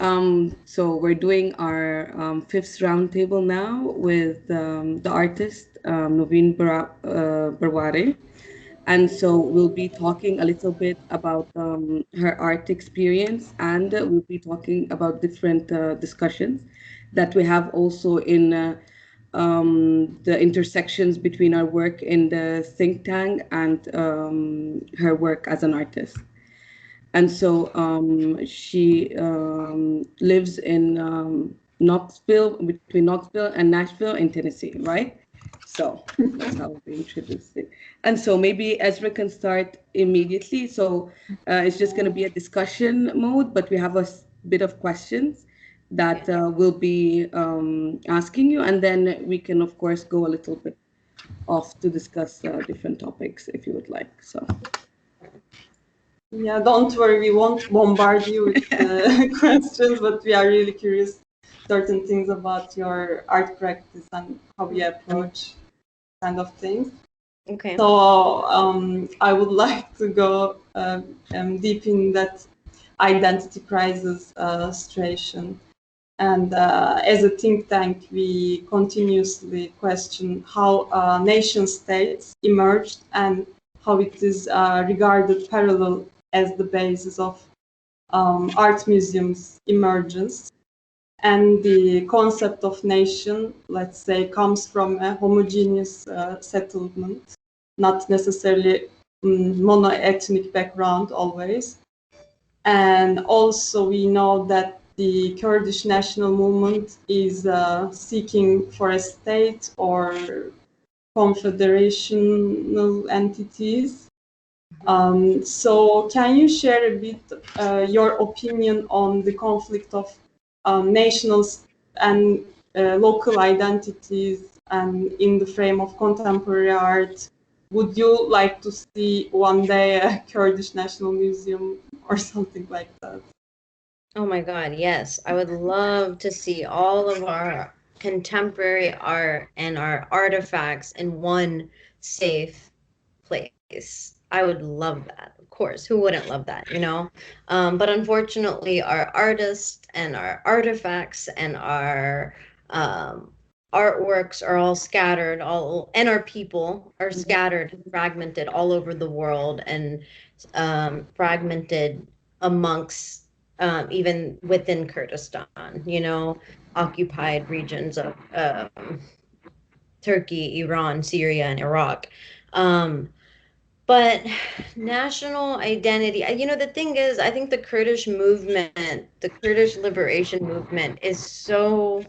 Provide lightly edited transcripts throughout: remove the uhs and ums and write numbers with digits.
So we're doing our fifth roundtable now with the artist Nuveen Barwari. And so we'll be talking a little bit about her art experience, and we'll be talking about different discussions that we have also in the intersections between our work in the think tank and her work as an artist. And so she lives in Knoxville, between Knoxville and Nashville in Tennessee, right? So that's how we introduce it. And so maybe Ezra can start immediately. So it's just going to be a discussion mode, but we have bit of questions that we'll be asking you. And then we can, of course, go a little bit off to discuss different topics if you would like. So. Yeah, don't worry, we won't bombard you with questions, but we are really curious certain things about your art practice and how you approach kind of things. Okay. So I would like to go deep in that identity crisis situation. And as a think tank, we continuously question how nation states emerged and how it is regarded parallel as the basis of art museums' emergence. And the concept of nation, let's say, comes from a homogeneous settlement, not necessarily mono-ethnic background always. And also we know that the Kurdish national movement is seeking for a state or confederational entities. So can you share a bit your opinion on the conflict of national and local identities, and in the frame of contemporary art? Would you like to see one day a Kurdish National Museum or something like that? Oh my God, yes. I would love to see all of our contemporary art and our artifacts in one safe place. I would love that. Of course, who wouldn't love that, you know? But unfortunately, our artists and our artifacts and our artworks are all scattered, and our people are scattered and fragmented all over the world, and fragmented amongst even within Kurdistan, you know, occupied regions of Turkey, Iran, Syria, and Iraq. But national identity, you know, the thing is, I think the Kurdish movement, the Kurdish liberation movement is so,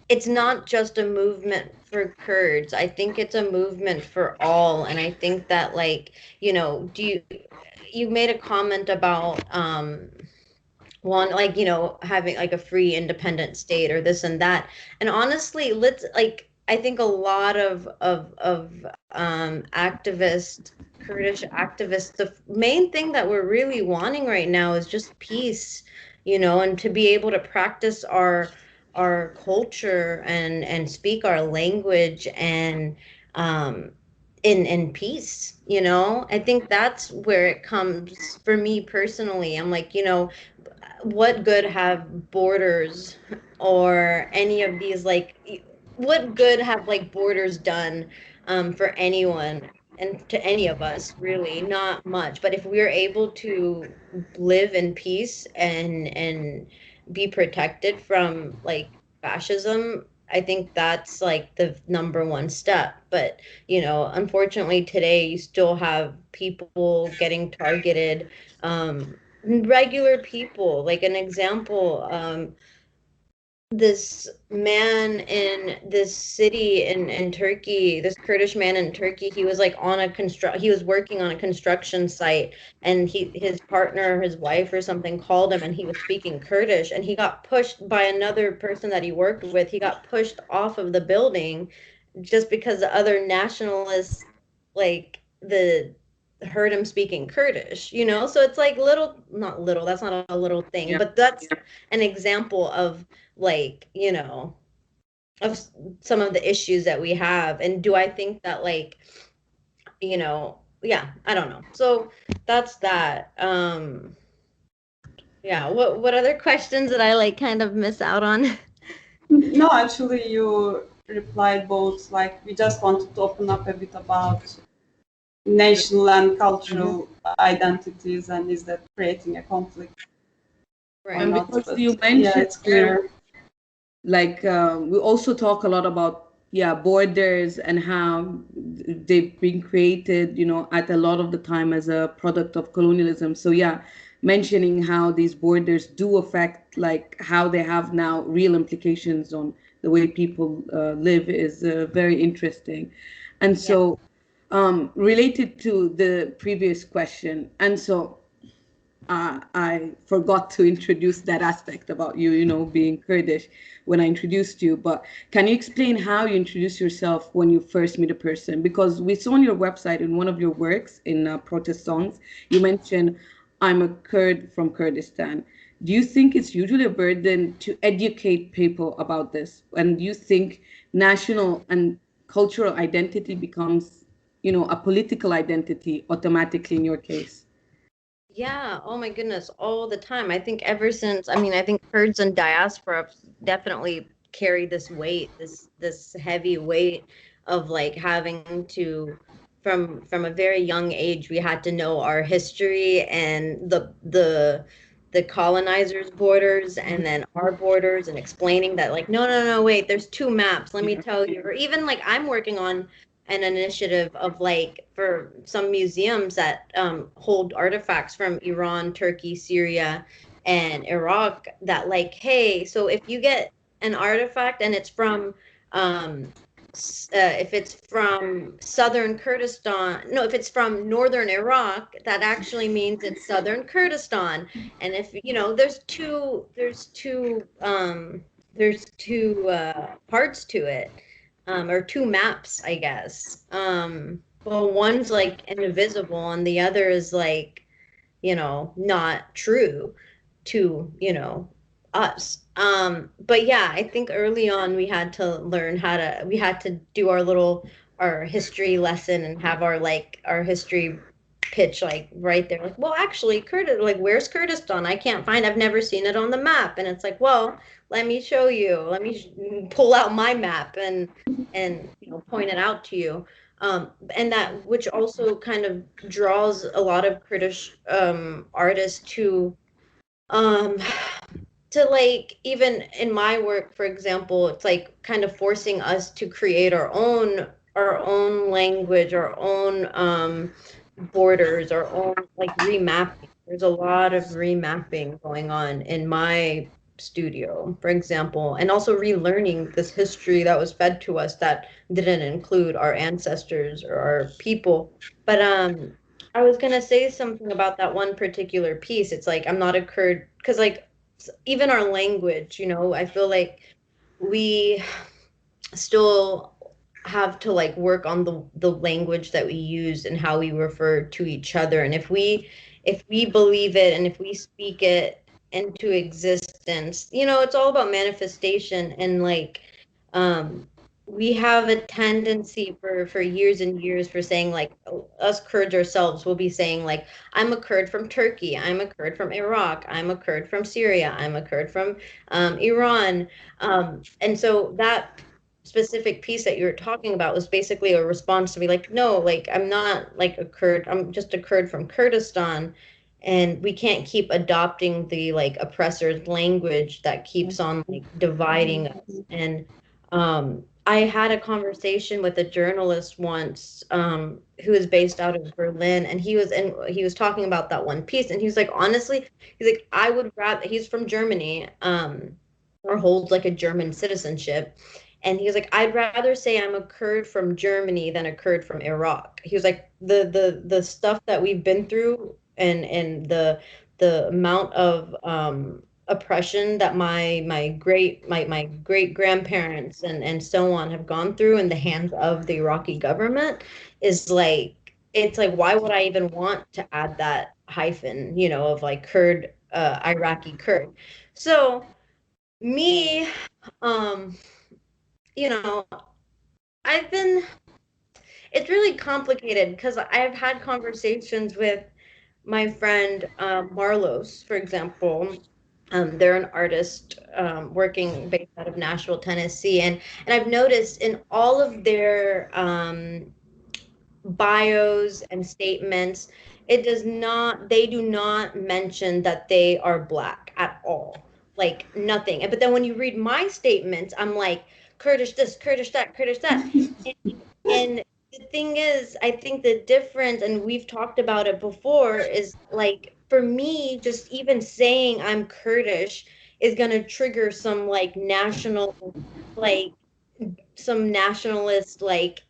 it's not just a movement for Kurds. I think it's a movement for all. And I think that, like, you know, you made a comment about, one, like, you know, having like a free independent state or this and that. And honestly, let's, like, I think a lot of activists, Kurdish activists, the main thing that we're really wanting right now is just peace, you know, and to be able to practice our culture and speak our language and in peace, you know. I think that's where it comes for me personally. I'm like, you know, what good have borders or any of these, like, what good have like borders done for anyone and to any of us? Really not much. But if we're able to live in peace and be protected from like fascism, I think that's like the number one step. But you know, unfortunately today you still have people getting targeted, regular people. Like an example, this man in this city in Turkey, this Kurdish man in Turkey, he was like on a he was working on a construction site, and his partner, his wife or something, called him, and he was speaking Kurdish, and he got pushed by another person that he worked with. He got pushed off of the building just because the other nationalists, like, the heard him speaking Kurdish, you know? So it's like little, not little, that's not a little thing, but that's an example of, like, you know, of some of the issues that we have. And do I think that, like, you know, yeah, I don't know. So that's that. Yeah. What other questions did I like kind of miss out on? No, actually, you replied both. Like, we just wanted to open up a bit about national and Mhm. cultural identities, and is that creating a conflict or And Right. not? because But you yeah, mentioned it's there, clear. like we also talk a lot about, yeah, borders and how they've been created, at a lot of the time as a product of colonialism. So yeah, mentioning how these borders do affect, like, how they have now real implications on the way people live is very interesting. And Yeah. so related to the previous question, and so I forgot to introduce that aspect about you, being Kurdish when I introduced you. But can you explain how you introduce yourself when you first meet a person? Because we saw on your website in one of your works in protest songs, you mentioned, I'm a Kurd from Kurdistan. Do you think it's usually a burden to educate people about this? And do you think national and cultural identity becomes, a political identity automatically in your case? Yeah, oh my goodness, all the time. I think ever since, I mean, I think Kurds and diaspora definitely carry this weight, this heavy weight of like having to from a very young age we had to know our history and the colonizers' borders and then our borders and explaining that like no wait, there's two maps, let me tell you. Or even like I'm working on an initiative of like for some museums that hold artifacts from Iran, Turkey, Syria, and Iraq that like, hey, so if you get an artifact and it's from if it's from southern Kurdistan, no, if it's from northern Iraq, that actually means it's southern Kurdistan. And if you know, there's two parts to it, or two maps, I guess. Well, one's like invisible, and the other is like, not true to, us. But yeah, I think early on we had to learn we had to do our history lesson and have our history pitch like right there. Like, well, actually, like, where's Kurdistan? I've never seen it on the map. And it's like, well, let me show you. Let me pull out my map and point it out to you. And that which also kind of draws a lot of Kurdish artists um to like even in my work, for example, it's like kind of forcing us to create our own language, our own borders, our own like remapping. There's a lot of remapping going on in my studio, for example, and also relearning this history that was fed to us that didn't include our ancestors or our people. But I was gonna say something about that one particular piece. It's like I'm not a Kurd because like even our language, I feel like we still have to like work on the language that we use and how we refer to each other. And if we believe it and if we speak it into existence, it's all about manifestation. And like um we have a tendency for years and years for saying like us Kurds ourselves will be saying like I'm a Kurd from Turkey, I'm a Kurd from Iraq, I'm a Kurd from Syria, I'm a Kurd from Iran. And so that specific piece that you were talking about was basically a response to be like, no, like I'm not like a Kurd, I'm just a Kurd from Kurdistan. And we can't keep adopting the like oppressor's language that keeps on like dividing us. And I had a conversation with a journalist once, who is based out of Berlin, and he was talking about that one piece, and he was like, honestly, he's like, I would rather, he's from Germany, or holds like a German citizenship. And he was like, I'd rather say I'm a Kurd from Germany than a Kurd from Iraq. He was like, the stuff that we've been through and the amount of oppression that my great grandparents and so on have gone through in the hands of the Iraqi government is like, it's like, why would I even want to add that hyphen, of like Kurd, Iraqi Kurd. So me, um, you know, I've been, it's really complicated because I've had conversations with my friend Marlos, for example, they're an artist working based out of Nashville, Tennessee, and I've noticed in all of their bios and statements, it does not, they do not mention that they are black at all. Like nothing. But then when you read my statements, I'm like, Kurdish this, Kurdish that, Kurdish that. And the thing is, I think the difference, and we've talked about it before, is like for me, just even saying I'm Kurdish is gonna trigger some like national, like some nationalist like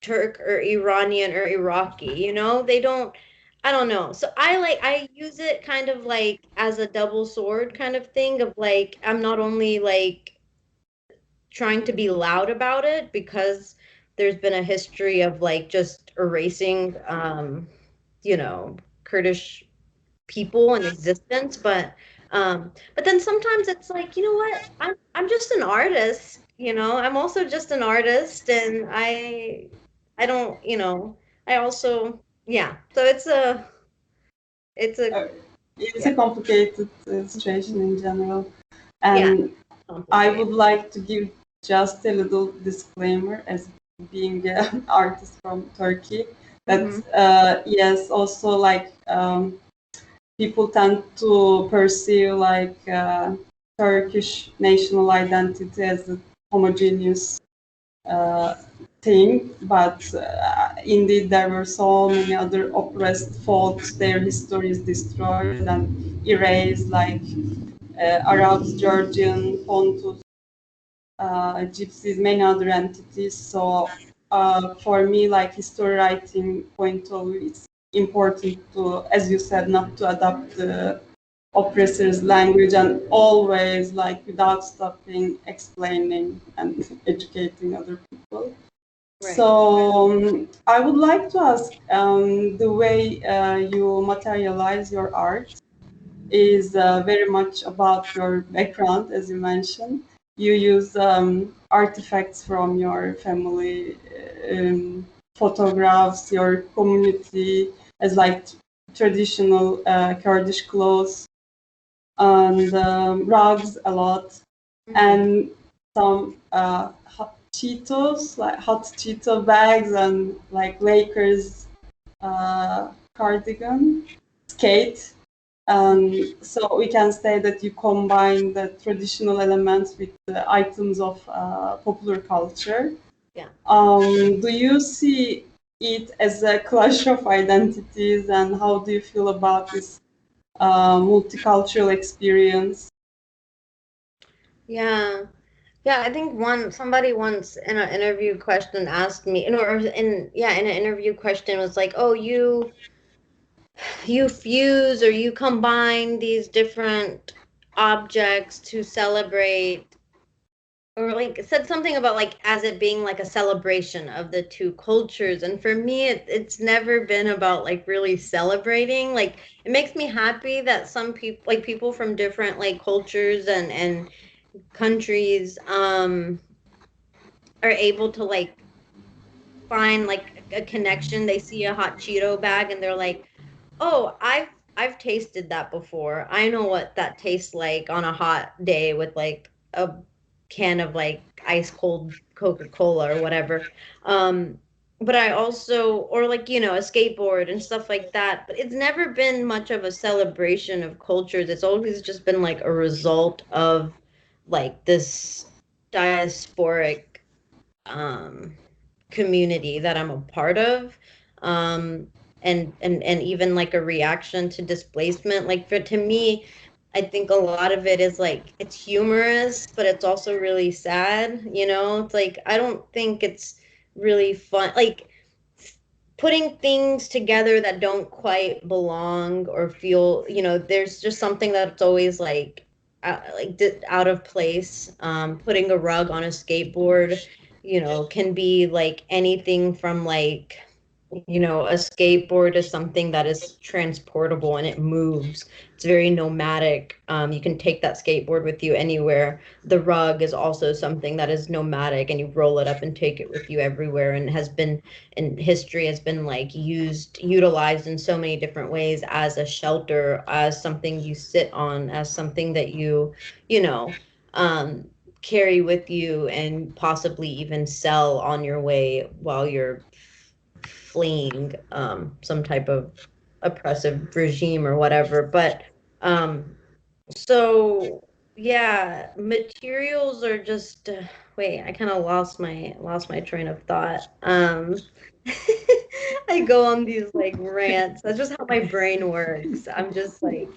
Turk or Iranian or Iraqi, you know? They don't, I don't know. So I use it kind of like as a double sword kind of thing of like I'm not only like trying to be loud about it because there's been a history of like just erasing you know, Kurdish people in existence, but then sometimes it's like, you know what? I'm just an artist, you know. I'm also just an artist and I don't, you know, I also yeah. So it's a Uh, it's yeah. a complicated situation in general. Yeah, And I complicated. would like to give just a little disclaimer as being an artist from Turkey that Mhm. yes, also like people tend to perceive like Turkish national identity as a homogeneous uh, thing, but indeed there were so many other oppressed folks. Their history is destroyed and erased, like Arabs, Georgian, Pontus, gypsies, many other entities. So for me, like history writing point of view, it's important to, as you said, not to adopt the oppressor's language and always like without stopping explaining and educating other people. Right. So I would like to ask the way you materialize your art is very much about your background, as you mentioned. You use artifacts from your family, photographs, your community, as like traditional Kurdish clothes and rugs a lot, Mhm. and some hot Cheetos, like hot Cheeto bags, and like Lakers cardigan, skate. So we can say that you combine the traditional elements with the items of popular culture. Yeah. Do you see it as a clash of identities, and how do you feel about this multicultural experience? Yeah. Yeah, I think one somebody once in an interview question asked me, or in yeah, in an interview question was like, "Oh, you fuse or you combine these different objects to celebrate," or like said something about like as it being like a celebration of the two cultures. And for me, it's never been about like really celebrating. Like it makes me happy that some people, like people from different like cultures and countries, are able to like find like a connection. They see a hot Cheeto bag and they're like, "Oh, I've tasted that before. I know what that tastes like on a hot day with like a can of like ice cold Coca-Cola or whatever." But I also, or like, you know, a skateboard and stuff like that. But it's never been much of a celebration of cultures. It's always just been like a result of like this diasporic um community that I'm a part of. Um, and even like a reaction to displacement. Like for to me, I think a lot of it is like it's humorous, but it's also really sad, you know? It's like I don't think it's really fun. Like putting things together that don't quite belong or feel, you know, there's just something that's always like out of place. Putting a rug on a skateboard, you know, can be like anything from like a skateboard is something that is transportable and it moves. It's very nomadic. You can take that skateboard with you anywhere. The rug is also something that is nomadic, and you roll it up and take it with you everywhere, and has been in history, has been like utilized in so many different ways as a shelter, as something you sit on, as something that you know, um, carry with you and possibly even sell on your way while you're fleeing some type of oppressive regime or whatever. But um, so yeah, materials are just wait, I kind of lost my train of thought. I go on these like rants. That's just how my brain works. I'm just like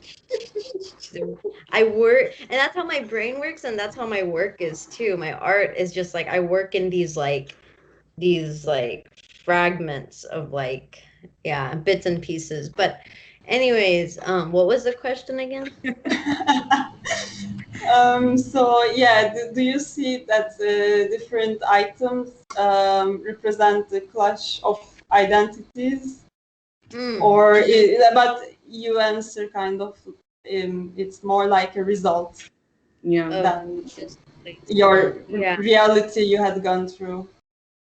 I work, and that's how my brain works, and that's how my work is too. My art is just like I work in these like fragments of like, yeah, bits and pieces. But anyways, what was the question again? So yeah, do you see that different items represent the clash of identities, Mm. or but you answer kind of it's more like a result Yeah. Of than just like, your yeah, reality you had gone through.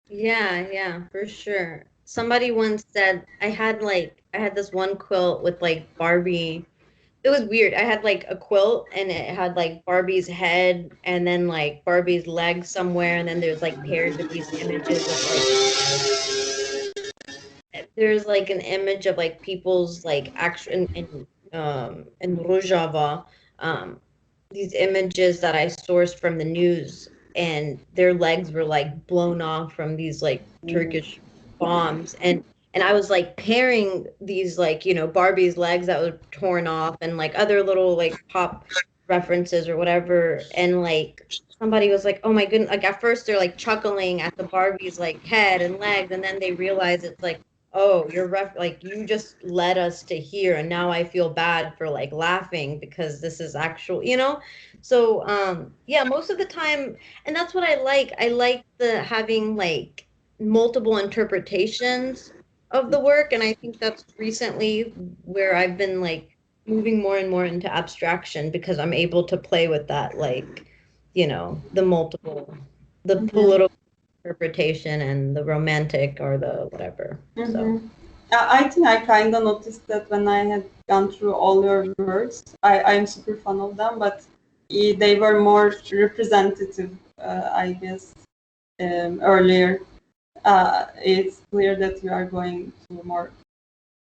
yeah, for sure. Somebody once said I had this one quilt with like Barbie. It was weird. I had like a quilt and it had like Barbie's head and then like Barbie's legs somewhere, and then there's like paired with these images of like there's like an image of like people's like action in Rojava, um these images that I sourced from the news, and their legs were like blown off from these like Mm. Turkish bombs, and I was like pairing these like Barbie's legs that were torn off and like other little like pop references or whatever, and like somebody was like, oh my goodness, like at first they're like chuckling at the Barbie's like head and legs, and then they realize it's like, oh, like you just led us to here, and now I feel bad for like laughing because this is actual, so yeah, most of the time, and that's what I like. I like the having like multiple interpretations of the work, and I think that's recently where I've been like moving more and more into abstraction, because I'm able to play with that, like, the Mm-hmm. political interpretation and the romantic or the whatever. So. Mm-hmm. I think I kind of noticed that when I had gone through all your words. I'm super fan of them, but they were more representative, I guess, earlier. It's clear that you are going to more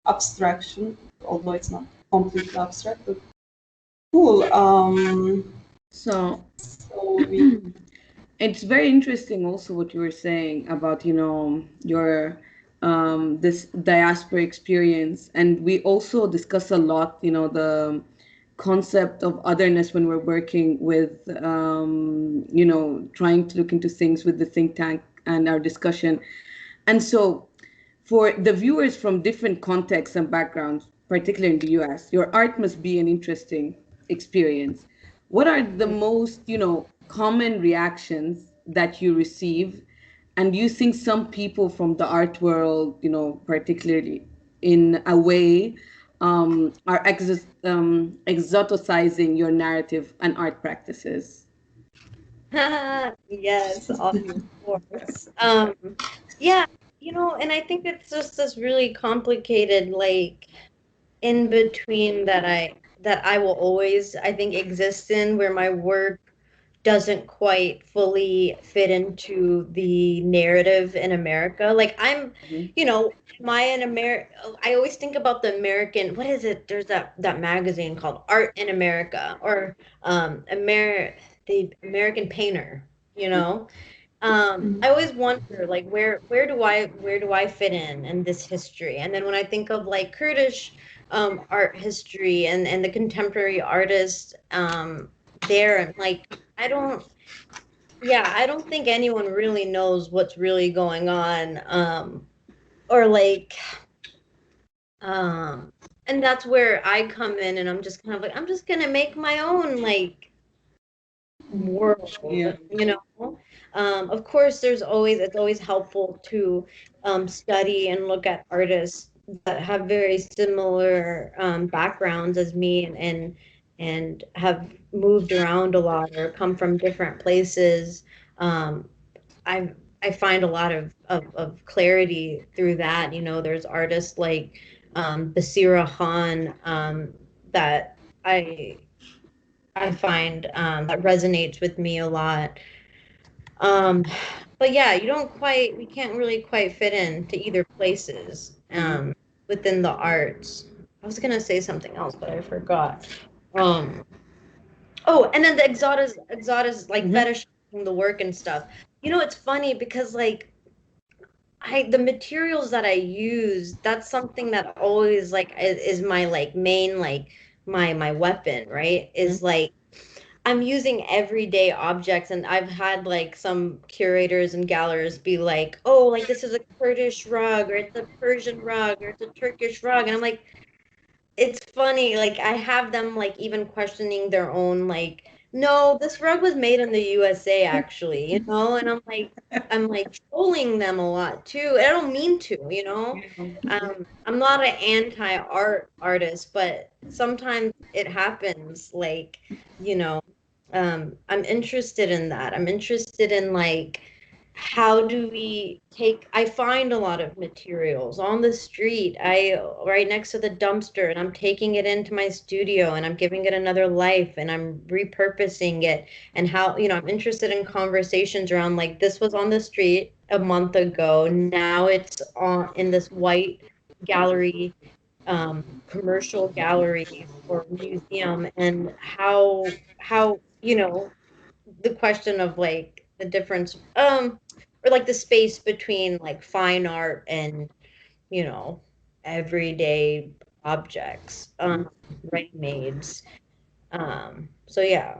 abstraction, although it's not completely abstract, but cool. So So we. it's very interesting also what you were saying about, your this diaspora experience. And we also discuss a lot, the concept of otherness when we're working with, trying to look into things with the think tank and our discussion. And so for the viewers from different contexts and backgrounds, particularly in the US, your art must be an interesting experience. What are the most, common reactions that you receive? And do you think some people from the art world, particularly in a way, are exoticizing your narrative and art practices? Yes, of course. Yeah, and I think it's just this really complicated, like, in between that I will always, I think, exist in, where my work doesn't quite fully fit into the narrative in America. Like Mhm. you know, am I an American? I always think about the American. What is it? There's that magazine called Art in America, or the American Painter. You know, I always wonder, like, where do I fit in this history? And then when I think of like Kurdish art history and the contemporary artists there, I'm like, I don't yeah, I don't think anyone really knows what's really going on, or like, um and that's where I come in, and I'm just kind of like, I'm just gonna make my own, like, world, Yeah. you know. Of course, it's always helpful to study and look at artists that have very similar backgrounds as me, and have moved around a lot or come from different places. Um, I find a lot of clarity through that. You know, there's artists like Basira Khan, that I I find that resonates with me a lot. Um, but yeah, we can't really quite fit into either places Hmm. within the arts. I was gonna say something else, but I forgot. Um, oh, and then the exotic like Hmm. fetishizing the work and stuff. You know, it's funny because like the materials that I use, that's something that always like is my like main like my weapon, right? Is like I'm using everyday objects, and I've had like some curators and galleries be like, "Oh, like this is a Kurdish rug, or it's a Persian rug, or it's a Turkish rug," and I'm like, it's funny, like I have them like even questioning their own like, no, this rug was made in the USA actually, you know, and I'm like trolling them a lot too. I don't mean to, you know. Yeah. I'm not an anti-art artist, but sometimes it happens like, you know, I'm interested in that. I'm interested in like how do we take I find a lot of materials on the street, I right next to the dumpster, and I'm taking it into my studio and I'm giving it another life and I'm repurposing it. And how, you know, I'm interested in conversations around like this was on the street a month ago, now it's on in this white gallery, commercial gallery or museum, and how, you know, the question of like the difference, or like the space between like fine art and, you know, everyday objects, ready-mades. So yeah.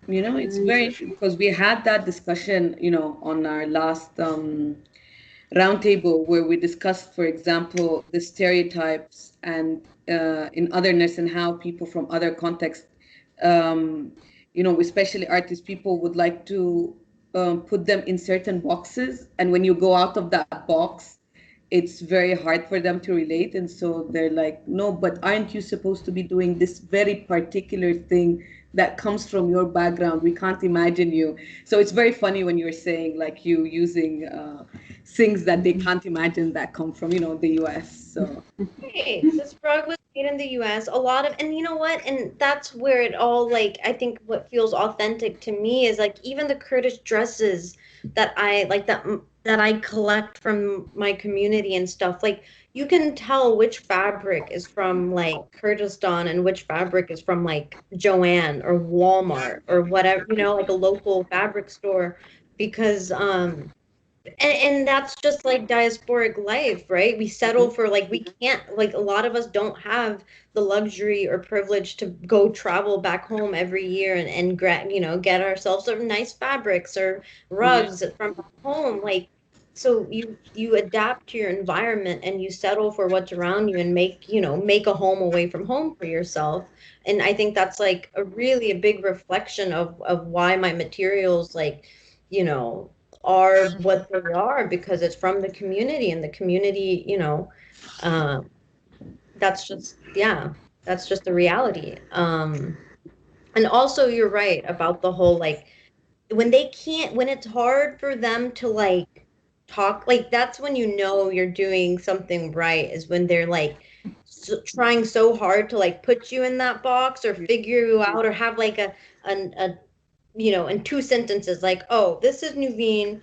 You know, it's very because we had that discussion, on our last roundtable where we discussed, for example, the stereotypes and in otherness and how people from other contexts, especially artists, people would like to put them in certain boxes. And when you go out of that box, it's very hard for them to relate. And so they're like, no, but aren't you supposed to be doing this very particular thing that comes from your background? We can't imagine you. So it's very funny when you're saying like you using things that they can't imagine that come from, the US. So Right. This rug was made in the US. A lot of, and you know what? And that's where it all like, I think what feels authentic to me is like even the Kurdish dresses that I like that I collect from my community and stuff. Like you can tell which fabric is from like Kurdistan and which fabric is from like Joanne or Walmart or whatever, you know, like a local fabric store, because and that's just like diasporic life, right? We settle for like we can't, like a lot of us don't have the luxury or privilege to go travel back home every year you know, get ourselves some nice fabrics or yeah. rugs from back home. Like, so you adapt to your environment and you settle for what's around you and make, you know, make a home away from home for yourself. And I think that's like a really a big reflection of why my materials like, you know, are what they are, because it's from the community, and the community, you know, um, that's just, yeah, that's just the reality. And also you're right about the whole like when they can't, when it's hard for them to like talk, like that's when you know you're doing something right, is when they're like trying so hard to like put you in that box or figure you out or have like a you know, in two sentences, like, oh, this is Nuveen.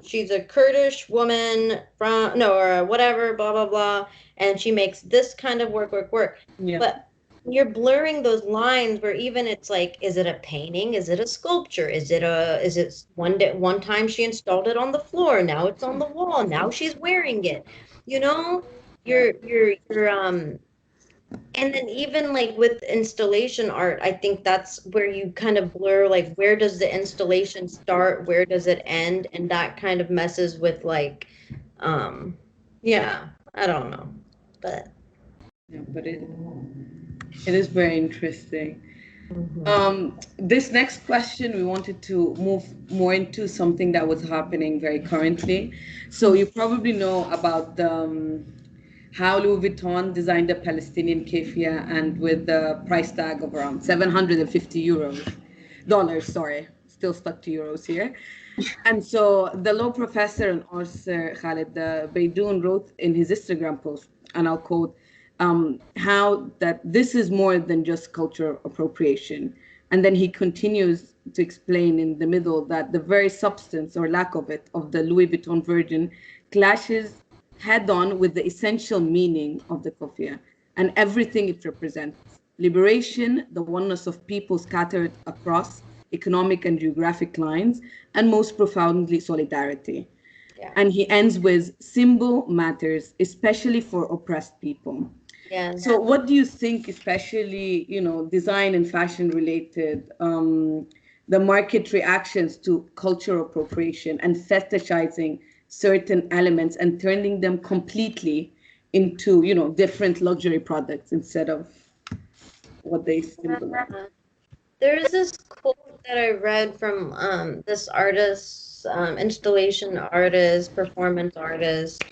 She's a Kurdish woman from, no, or whatever, blah, blah, blah. And she makes this kind of work. Yeah. But you're blurring those lines where even it's like, is it a painting? Is it a sculpture? Is it one time she installed it on the floor? Now it's on the wall. Now she's wearing it. You know, Yeah. you're and then even like with installation art, I think that's where you kind of blur like where does the installation start, where does it end, and that kind of messes with like um yeah, I don't know. But Yeah, but it is very interesting. This next question, we wanted to move more into something that was happening very currently. So you probably know about how Louis Vuitton designed a Palestinian keffiyeh, and with the price tag of around 750 euros, dollars, sorry, still stuck to euros here. And so the law professor and author Khaled Beidoun wrote in his Instagram post, and I'll quote, how that this is more than just cultural appropriation. And then he continues to explain in the middle that the very substance or lack of it, of the Louis Vuitton version, clashes head on with the essential meaning of the kofia and everything it represents: liberation, the oneness of people scattered across economic and geographic lines, and most profoundly, solidarity. Yeah. And he ends with symbol matters, especially for oppressed people. Yes. So, what do you think, especially, design and fashion related, the market reactions to cultural appropriation and fetishizing certain elements and turning them completely into, different luxury products instead of what they symbolize? Yeah. There's this quote that I read from this artist, installation artist, performance artist,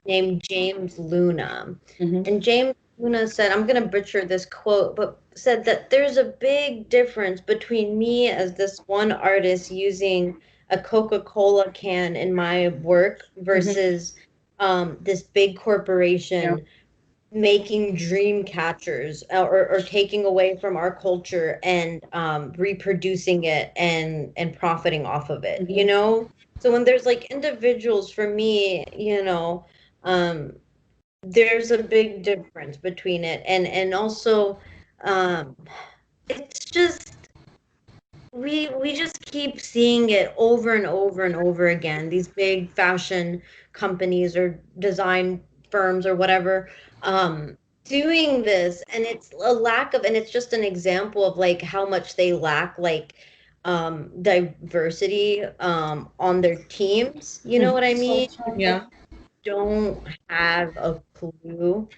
named James Luna. Mm-hmm. And James Luna said, I'm going to butcher this quote, but said that there's a big difference between me as this one artist using a Coca-Cola can in my work Mm-hmm. versus this big Yeah. corporation making dream catchers, or taking away from our culture and reproducing it and profiting off of it, you Mm-hmm. know? So when there's like individuals, for me, um, there's a big difference between it, and also um, it's just we just keep seeing it over and over and over again. These big fashion companies or design firms or whatever, doing this, and it's a lack of, and it's just an example of like how much they lack like diversity on their teams. You know what I So mean? true. Like, Yeah. don't have a clue,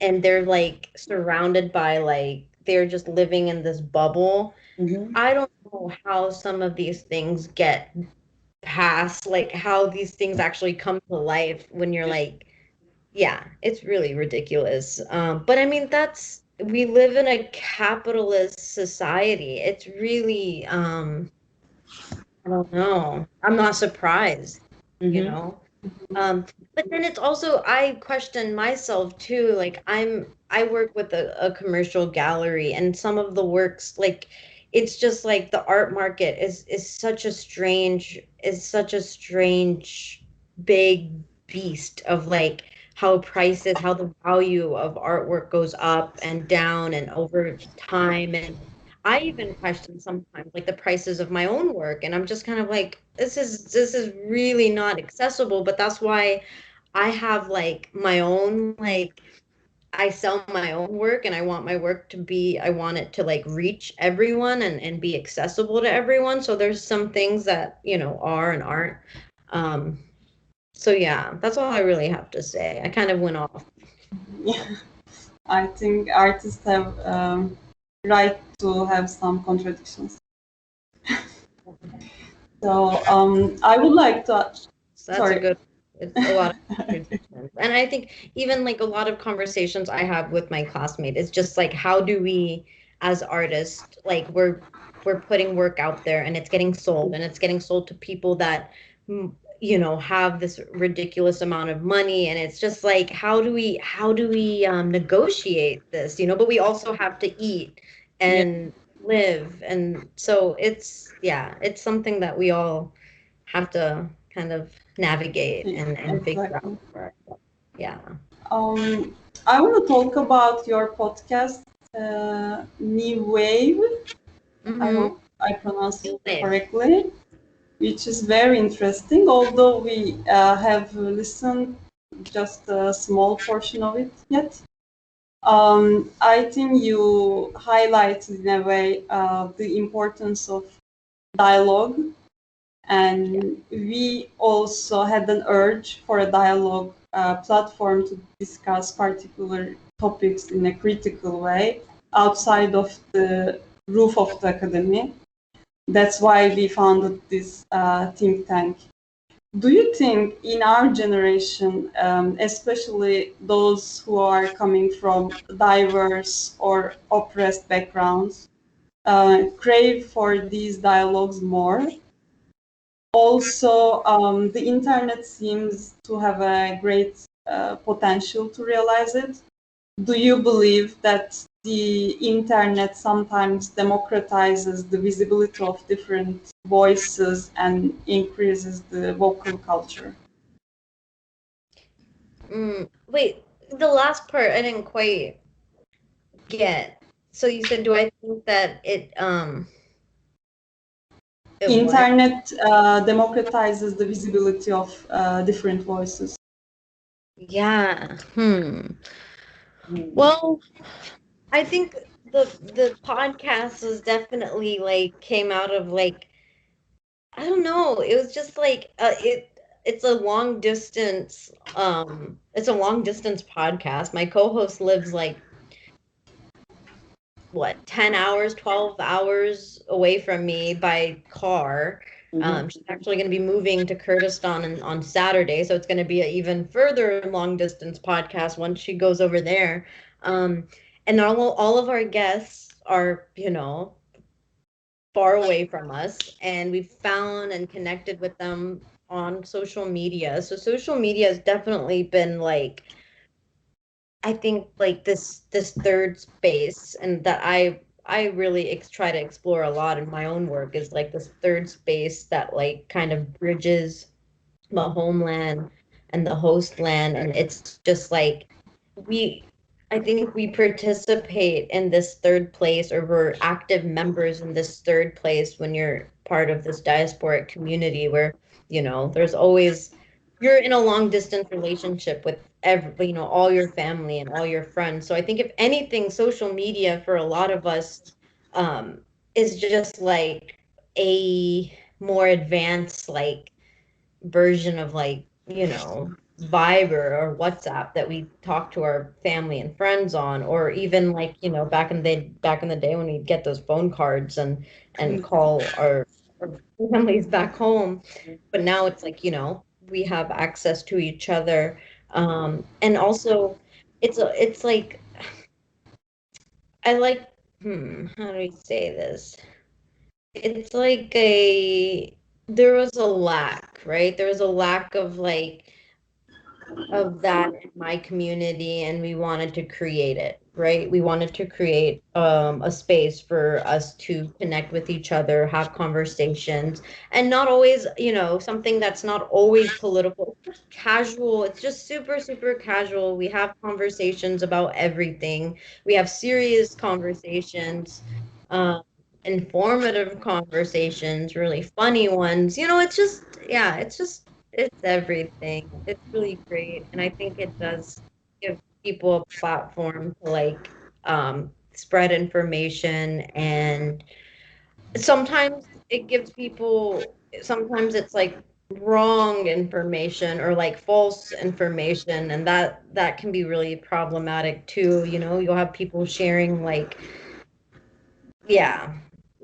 and they're like surrounded by like they're just living in this bubble. Mm-hmm. I don't know how some of these things get past, like how these things actually come to life when you're like, yeah, it's really ridiculous. But I mean, we live in a capitalist society. It's really, I don't know. I'm not surprised, you Mm-hmm. know? Um, but then it's also, I question myself too. Like I work with a commercial gallery, and some of the works, like it's just like the art market is such a strange big beast of like how prices, how the value of artwork goes up and down and over time. And I even question sometimes like the prices of my own work, and I'm just kind of like, this is really not accessible. But that's why I have like my own, like I sell my own work, and I want it to like reach everyone and be accessible to everyone. So there's some things that, are and aren't. Um, so yeah, that's all I really have to say. I kind of went off. Yeah, I think artists have right to have some contradictions. So I would like to. So that's a Sorry. good, it's a lot of contradictions. And I think even like a lot of conversations I have with my classmate is just like, how do we as artists, like we're putting work out there, and it's getting sold, and it's getting sold to people that have this ridiculous amount of money, and it's just like, how do we negotiate this, but we also have to eat Yeah. and live. And so it's something that we all have to kind of navigate and figure out Exactly. for ourselves. Yeah. Um, I want to talk about your podcast, New Wave. I Mm-hmm. hope I pronounced it New wave. correctly, which is very interesting. Although we have listened just a small portion of it yet. I think you highlighted in a way the importance of dialogue, Yeah. and we also had an urge for a dialogue platform to discuss particular topics in a critical way outside of the roof of the academy. That's why we founded this think tank. Do you think in our generation, especially those who are coming from diverse or oppressed backgrounds, crave for these dialogues more? Also, the internet seems to have a great potential to realize it. Do you believe that the internet sometimes democratizes the visibility of different voices and increases the vocal culture? Wait, the last part I didn't quite get. So you said, do I think that it what? Internet democratizes the visibility of different voices. Yeah. Mm. Well, I think the podcast was definitely like came out of like I don't know. It was just like it's a long distance it's a long distance podcast. My co-host lives like what 10 hours 12 hours away from me by car. Mhm. She's actually going to be moving to Kurdistan on Saturday, so it's going to be an even further long distance podcast once she goes over there. And all of our guests are, far away from us, and we've found and connected with them on social media. So social media has definitely been like I think like this third space, and that I really try to explore a lot in my own work, is like this third space that like kind of bridges the homeland and the host land, and it's just like we I think we participate in this third place, or we're active members in this third place when you're part of this diasporic community where there's always you're in a long distance relationship with all your family and all your friends. So I think if anything, social media for a lot of us um is just like a more advanced like version of like, Viber or WhatsApp that we talk to our family and friends on, or even like, back in the day when we'd get those phone cards and call our families back home. But now it's like, we have access to each other. And also it's like I like how do we say this? It's like there was a lack, right? There was a lack of that in my community, and we wanted to create it, right? We wanted to create a space for us to connect with each other, have conversations, and not always, something that's not always political. It's just casual. It's just super, super casual. We have conversations about everything. We have serious conversations, um, informative conversations, really funny ones. It's just, yeah, it's everything. It's really great. And I think it does give people a platform to like spread information. And sometimes it's like wrong information or like false information, and that can be really problematic too. You'll have people sharing like, yeah,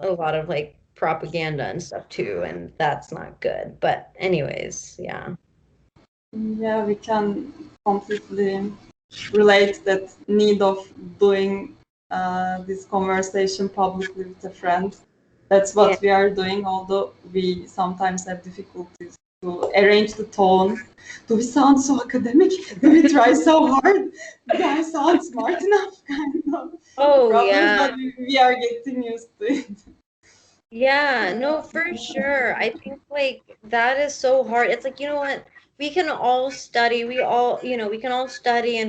a lot of like propaganda and stuff too, and that's not good. But anyways, yeah. Yeah, we can completely relate that need of doing this conversation publicly with a friend. That's Yeah. what we are doing, although we sometimes have difficulties to arrange the tone. Do we sound so academic? Do we try so hard? Do I sound smart enough? Kind of Oh, problems, yeah. but we are getting used to it. Yeah, no, for sure. I think like that is so hard. It's like, you know what? We can all study and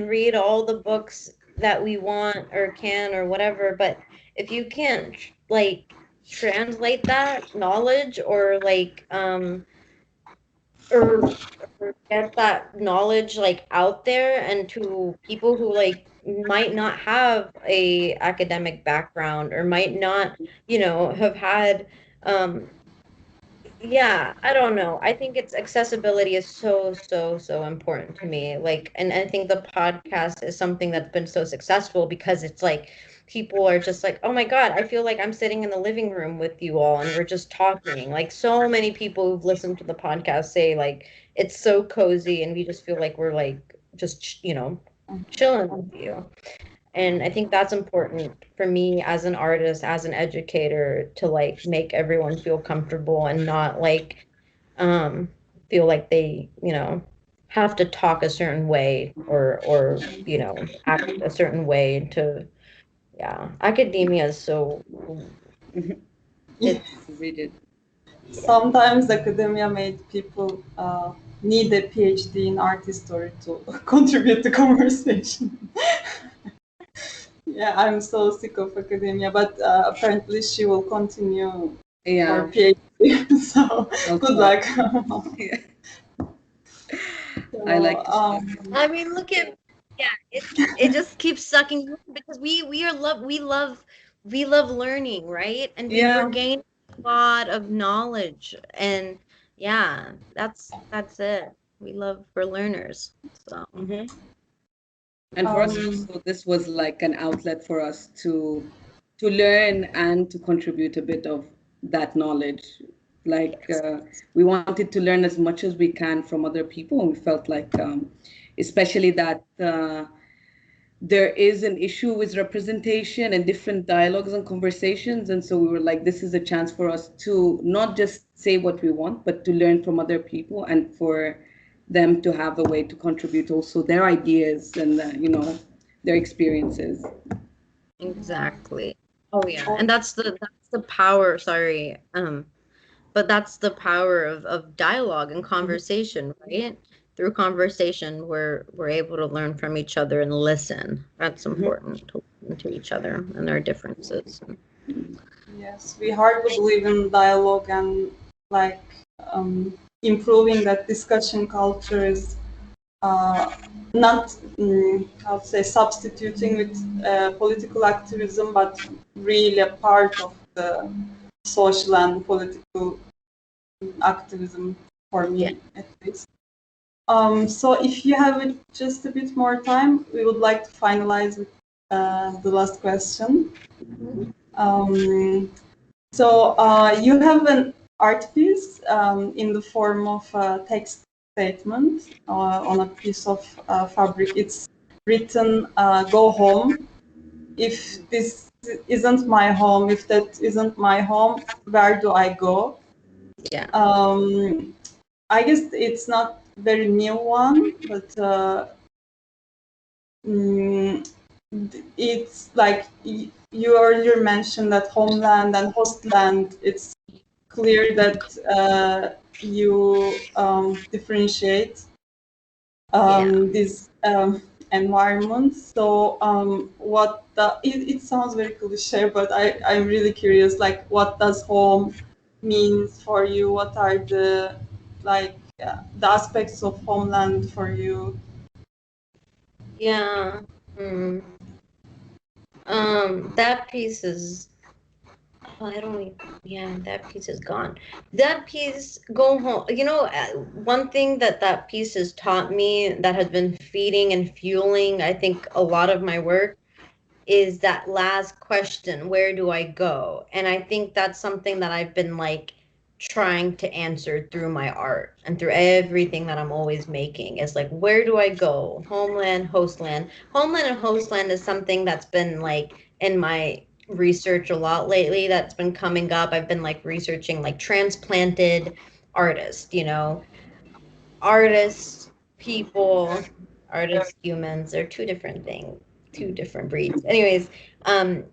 read all the books that we want or can or whatever, but if you can't like translate that knowledge or like or get that knowledge like out there and to people who like might not have a academic background or might not have had um yeah, I don't know. I think it's accessibility is so, so, so important to me. Like, and I think the podcast is something that's been so successful because it's like people are just like, oh my God, I feel like I'm sitting in the living room with you all and we're just talking. Like so many people who've listened to the podcast say like it's so cozy and we just feel like we're like just, chilling with you. And I think that's important for me as an artist, as an educator, to like make everyone feel comfortable and not like um feel like they, have to talk a certain way or act a certain way to, yeah. Academia is so, it's, Rigid. Sometimes academia made people need a PhD in art history to contribute to conversation. Yeah, I'm so sick of academia, but apparently she will continue her Yeah. PhD. So good Also, luck. yeah. I So, like to study. I mean, look at, yeah, it just keeps sucking you in because we love learning, right? And we're Yeah. gaining a lot of knowledge, and yeah, that's it. We're learners. So Hmm. And for us um, also, this was like an outlet for us to learn and to contribute a bit of that knowledge. Like yes. we wanted to learn as much as we can from other people, and we felt like, especially that. There is an issue with representation and different dialogues and conversations. And so we were like, this is a chance for us to not just say what we want, but to learn from other people and for them to have a way to contribute also their ideas and, their experiences. Exactly. Oh yeah. And that's the power, sorry. But that's the power of dialogue and conversation, right? Through conversation, we're able to learn from each other and listen. That's important to listen to each other and their differences. yes, we hardly believe in dialogue and like improving that discussion culture is not how to say substituting with political activism, but really a part of the social and political activism for Yeah. me at least. So if you have just a bit more time, we would like to finalize with the last question. Um, you have an art piece in the form of a text statement on a piece of fabric. It's written, "Go home. If this isn't my home, if that isn't my home, where do I go?" Yeah. Um, I guess it's not very new one, but mm, it's like you earlier mentioned that homeland and hostland. It's clear that you differentiate Yeah. these environments. So, it sounds very cliche, but I'm really curious. Like, what does home means for you? What are the aspects of homeland for you? Yeah. Mm. That piece is, oh, I don't even, yeah, that piece is gone. That piece, go home. One thing that piece has taught me that has been feeding and fueling, I think, a lot of my work is that last question, where do I go? And I think that's something that I've been like trying to answer through my art and through everything that I'm always making. Is like, where do I go? Homeland, hostland. Homeland and hostland is something that's been like in my research a lot lately, that's been coming up. I've been like researching like transplanted artists, artists, people, artists, humans, they're two different things, two different breeds. Anyways, um,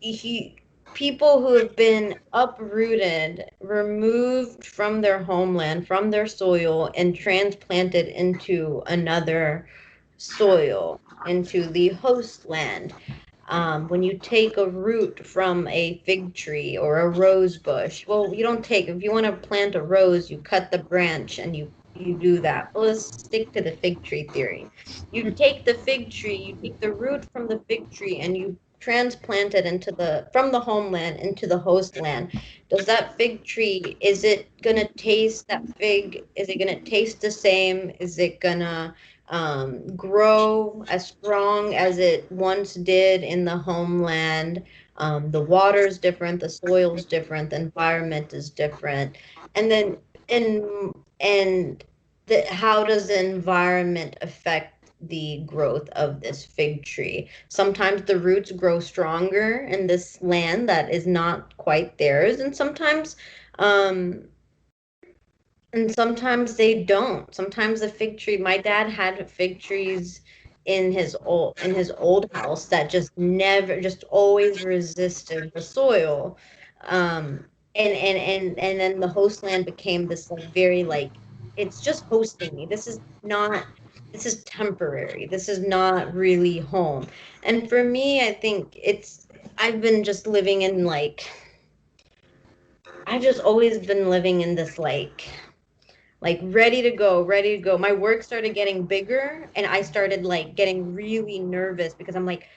he people who have been uprooted, removed from their homeland, from their soil, and transplanted into another soil, into the host land. When you take a root from a fig tree or a rose bush, well, you don't take, if you want to plant a rose, you cut the branch and you do that. Well, let's stick to the fig tree theory. You take the fig tree, you take the root from the fig tree and you transplant it into the from the homeland into the host land. Does that fig tree, is it gonna taste that fig? Is it gonna taste the same? Is it gonna grow as strong as it once did in the homeland. The water is different, the soil's different, the environment is different, and then and how does the environment affect the growth of this fig tree? Sometimes the roots grow stronger in this land that is not quite theirs, um, and sometimes they don't. Sometimes the fig tree, my dad had fig trees in his old house that just never, just always resisted the soil. And then the host land became this like very like, it's just hosting me. This is temporary. This is not really home. And for me, I think I've been just living in like, I've just always been living in this like ready to go, ready to go. My work started getting bigger and I started like getting really nervous because I'm like,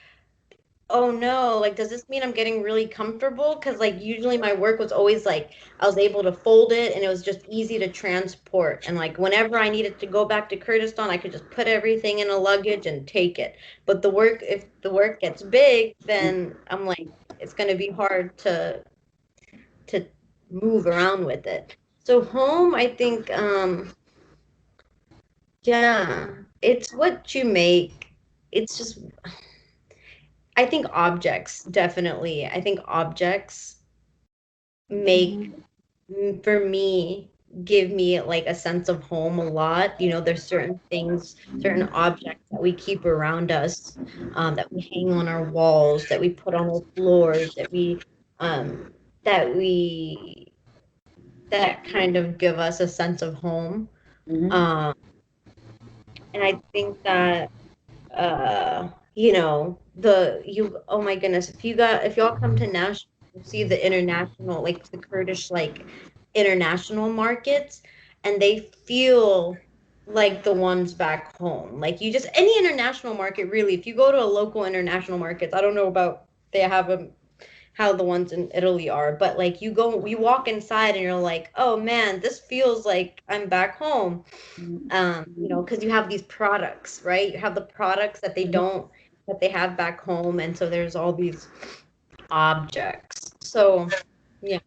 oh no, like does this mean I'm getting really comfortable? Because like usually my work was always like I was able to fold it and it was just easy to transport. And like whenever I needed to go back to Kurdistan, I could just put everything in a luggage and take it. But if the work gets big, then I'm like, it's gonna be hard to move around with it. So home, I think, yeah, it's what you make. It's just, I think objects, definitely. I think objects make, Mhm. for me, give me like a sense of home a lot. You know, there's certain things, certain objects that we keep around us, that we hang on our walls, that we put on our floors, um, that we, that kind of give us a sense of home. Mm-hmm. Um, and I think that you know, oh my goodness, if y'all come to Nashville, you'll see the international, like the Kurdish like international markets, and they feel like the ones back home. Like you just any international market really, if you go to a local international markets, I don't know about they have them how the ones in Italy are, but like you walk inside and you're like, oh man, this feels like I'm back home. You know, because you have these products, right? You have the products that they have back home, and so there's all these objects. So yeah,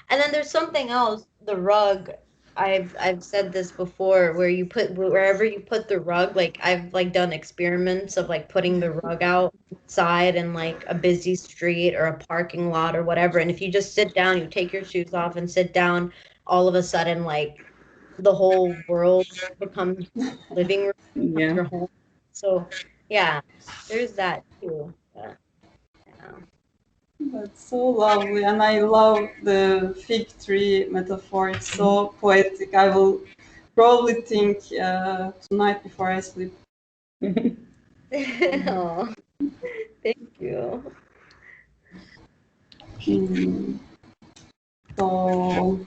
and then there's something else, the rug. I've said this before, where you put wherever you put the rug, like I've like done experiments of like putting the rug outside in like a busy street or a parking lot or whatever, and if you just sit down, you take your shoes off and sit down, all of a sudden like the whole world becomes living room, becomes Yeah. your home. So yeah, there's that too. Yeah. That's so lovely, and I love the fig tree metaphor. It's so poetic. I will probably think tonight before I sleep. Oh, thank you. Mm. So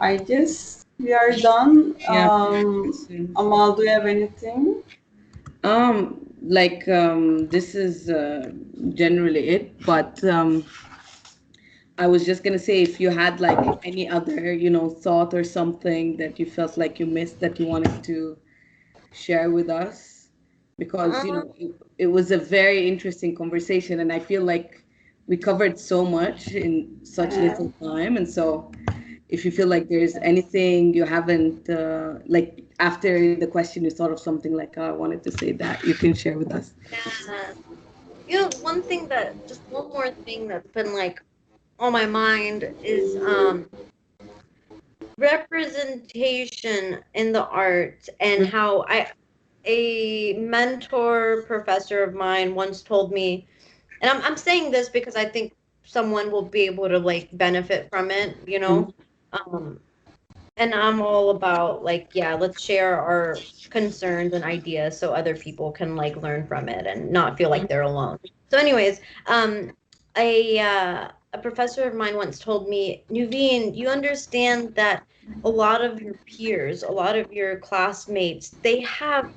I guess we are done. Yeah, for questions. Amal, do you have anything? This is generally it, but I was just gonna say if you had like any other, thought or something that you felt like you missed that you wanted to share with us, because Um, it was a very interesting conversation, and I feel like we covered so much in such little time, and so if you feel like there's anything you haven't like after the question you thought of something like, oh, I wanted to say that, you can share with us. yeah. You know, just one more thing that's been like on my mind is representation in the arts and how a mentor professor of mine once told me, and I'm saying this because I think someone will be able to like benefit from it, you know. Um, and I'm all about like, yeah, let's share our concerns and ideas so other people can like learn from it and not feel like they're alone. So, anyways, a professor of mine once told me, Nuveen, you understand that a lot of your peers, a lot of your classmates, they have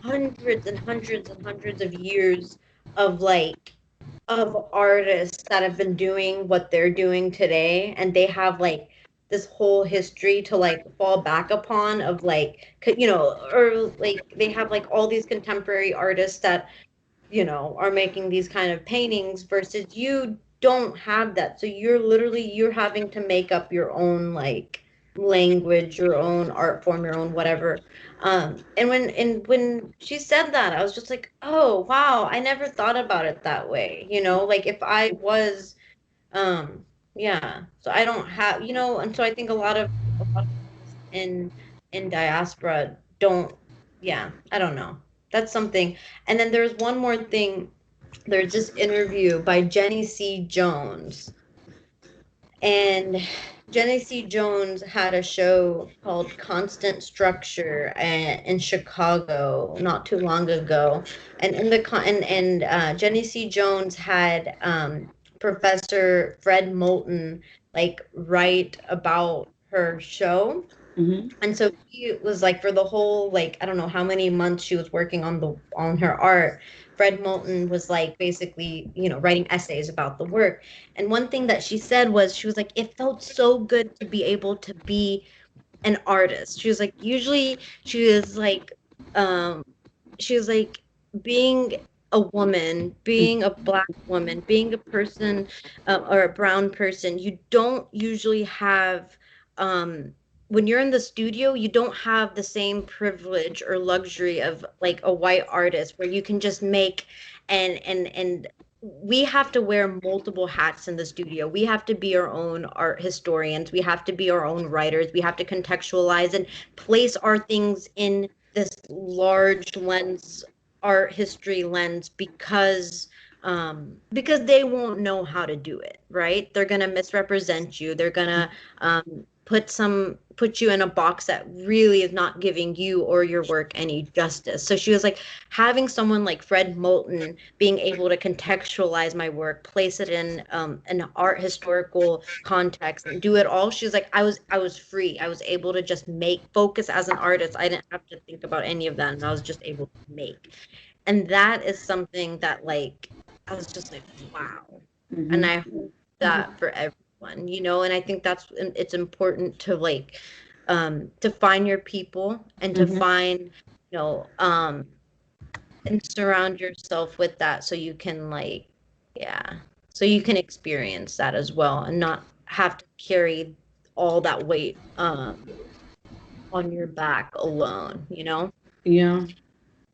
hundreds and hundreds and hundreds of years of like of artists that have been doing what they're doing today, and they have like this whole history to like fall back upon of like or like they have like all these contemporary artists that are making these kind of paintings versus you don't have that. So you're having to make up your own like language, your own art form, your own whatever. And when she said that, I was just like, oh wow, I never thought about it that way. Like if I was yeah. So I don't have, and so I think a lot of artists in diaspora don't, yeah, I don't know. That's something. And then there's one more thing. There's this interview by Jenny C. Jones, and Jenny C. Jones had a show called Constant Structure in Chicago not too long ago. And in the Jenny C. Jones had Professor Fred Moulton like write about her show. Mm-hmm. And so he was like for the whole like I don't know how many months she was working on her art. Fred Moulton was like basically, writing essays about the work. And one thing that she said was she was like it felt so good to be able to be an artist. She was like usually um she was like being a woman, being a black woman, being a person or a brown person, you don't usually have when you're in the studio, you don't have the same privilege or luxury of like a white artist where you can just make and we have to wear multiple hats in the studio. We have to be our own art historians. We have to be our own writers. We have to contextualize and place our things in this large lens, art history lens, because they won't know how to do it, right? They're gonna misrepresent you. They're gonna put you in a box that really is not giving you or your work any justice. So she was like having someone like Fred Moulton being able to contextualize my work, place it in an art historical context, and do it all. She was like, I was free. I was able to just make focus as an artist. I didn't have to think about any of that, and I was just able to make. And that is something that like I was just like, wow. And Mm-hmm. I hope that for everyone, and I think it's important to like to find your people and to Mm-hmm. find, and surround yourself with that so you can like, yeah, so you can experience that as well and not have to carry all that weight on your back alone. Yeah.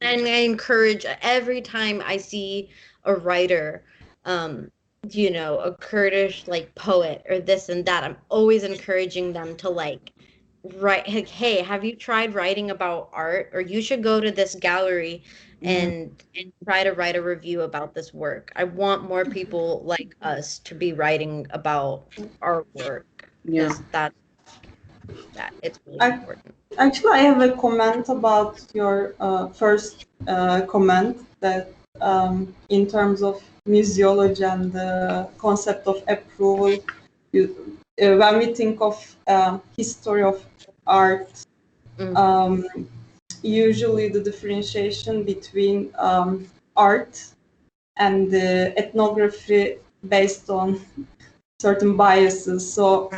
And I encourage every time I see a writer, um, a Kurdish like poet or this and that, I'm always encouraging them to like write, like, hey, have you tried writing about art? Or you should go to this gallery Mm-hmm. and try to write a review about this work. I want more people like us to be writing about our work Yeah. because that it's really I, important. Actually, I have a comment about your first comment that in terms of museology and the concept of approval, when we think of history of art, Mhm. um, usually the differentiation between art and the ethnography based on certain biases. So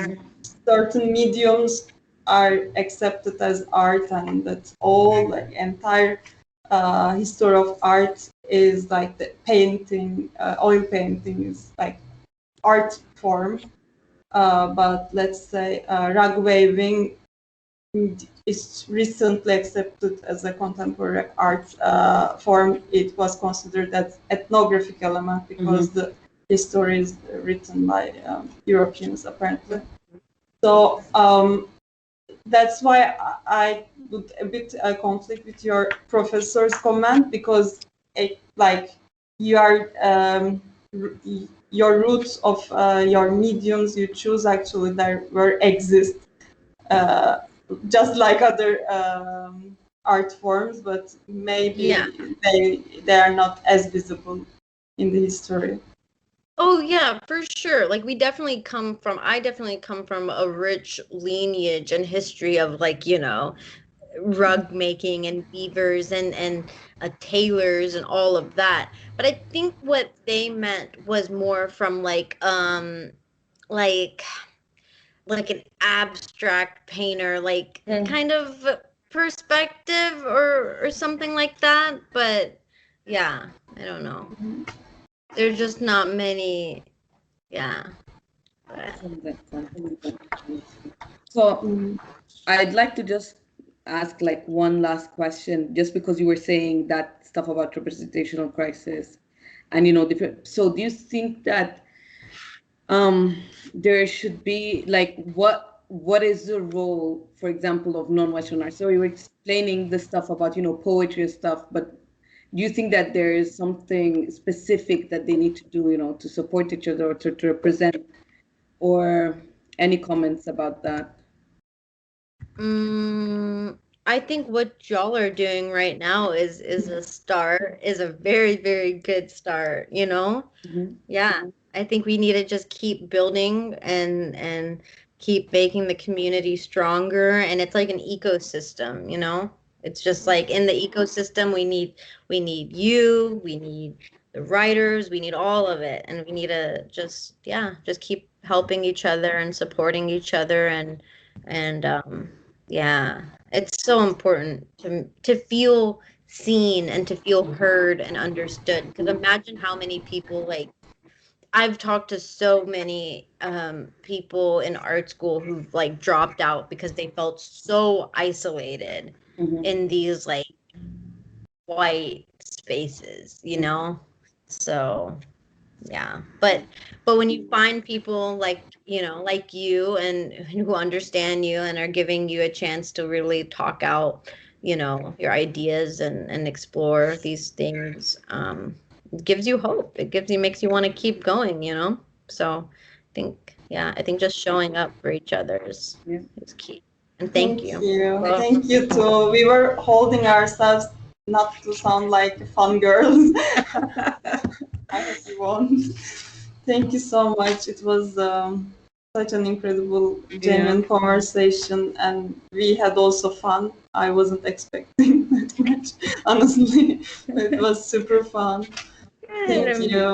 certain mediums are accepted as art, and that all like entire history of art is like the painting, oil painting is like art form. But let's say rug waving is recently accepted as a contemporary art form. It was considered as ethnographic element Mm-hmm. because the history is written by Europeans apparently. So that's why I would a bit conflict with your professor's comment because like you are your roots of your mediums you choose actually there were exist uh, just like other art forms, but Yeah. maybe they are not as visible in the history. Oh yeah, for sure. Like I definitely come from a rich lineage and history of like, rug making and weavers and tailors and all of that. But I think what they meant was more from like like an abstract painter, like Mm. kind of perspective or something like that. But yeah, I don't know. There's just not many. Yeah. But From that sense. So Mm. I'd like to just ask like one last question, just because you were saying that stuff about representational crisis, and different. So do you think that there should be like what is the role, for example, of non-Western art? So you were explaining the stuff about poetry and stuff, but do you think that there is something specific that they need to do, to support each other or to represent, or any comments about that? mm, I think what y'all are doing right now is a start, is a very, very good start, you know? Hmm. Yeah, I think we need to just keep building and keep making the community stronger, and it's like an ecosystem, you know? It's just like in the ecosystem we need you, we need the writers, we need all of it, and we need to just yeah, just keep helping each other and supporting each other and yeah, it's so important to feel seen and to feel heard and understood, because imagine how many people like I've talked to so many people in art school who've like dropped out because they felt so isolated Hmm. in these like white spaces, you know? So, yeah. But when you find people like, like you and who understand you and are giving you a chance to really talk out, your ideas and explore these things, it gives you hope. It makes you want to keep going, you know? So I think just showing up for each other Yeah. is key. And thank Thank you. you. Well, Thank you too. We were holding ourselves not to sound like fun girls. I hope you won't. Thank you so much. It was such an incredible, Yeah. genuine conversation, and we had also fun. I wasn't expecting that much, honestly. It was super fun. Thank good. you.